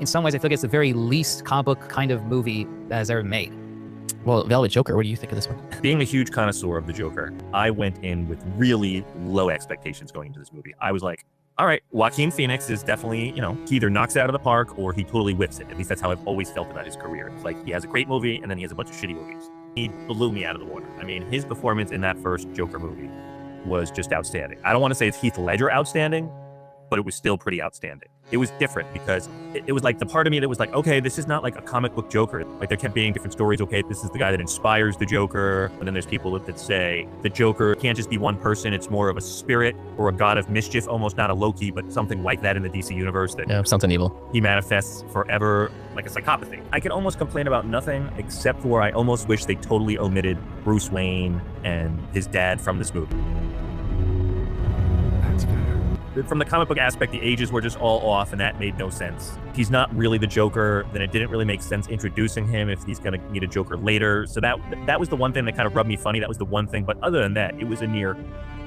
In some ways, I feel like it's the very least comic book kind of movie that has ever been made. Well, Velvet Joker, what do you think of this one? Being a huge connoisseur of the Joker, I went in with really low expectations going into this movie. I was like, all right, Joaquin Phoenix is definitely, he either knocks it out of the park or he totally whips it. At least that's how I've always felt about his career. It's like he has a great movie and then he has a bunch of shitty movies. He blew me out of the water. I mean, his performance in that first Joker movie was just outstanding. I don't want to say it's Heath Ledger outstanding, but it was still pretty outstanding. It was different because it was like the part of me that was like, okay, this is not like a comic book Joker. Like there kept being different stories. Okay, this is the guy that inspires the Joker. And then there's people that say the Joker can't just be one person. It's more of a spirit or a god of mischief, almost not a Loki, but something like that in the DC universe that Something evil. He manifests forever like a psychopathy. I can almost complain about nothing except for I almost wish they totally omitted Bruce Wayne and his dad from this movie. From the comic book aspect, the ages were just all off, and that made no sense. He's not really the Joker, then it didn't really make sense introducing him if he's going to need a Joker later. So that was the one thing that kind of rubbed me funny. That was the one thing. But other than that, it was a near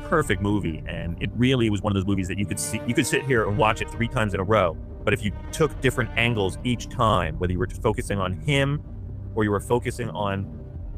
perfect movie, and it really was one of those movies that you could sit here and watch it 3 times in a row. But if you took different angles each time, whether you were focusing on him, or you were focusing on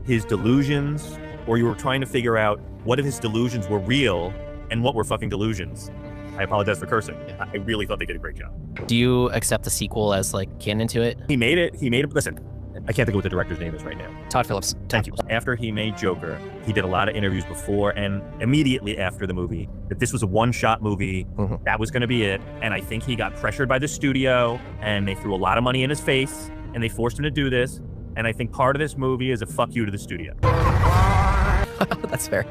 his delusions, or you were trying to figure out what if his delusions were real and what were fucking delusions. I apologize for cursing. I really thought they did a great job. Do you accept the sequel as like canon to it? He made it. Listen, I can't think of what the director's name is right now. Todd Phillips. Thank you. After he made Joker, he did a lot of interviews before and immediately after the movie that this was a one-shot movie. That was going to be it. And I think he got pressured by the studio and they threw a lot of money in his face and they forced him to do this. And I think part of this movie is a fuck you to the studio. That's fair.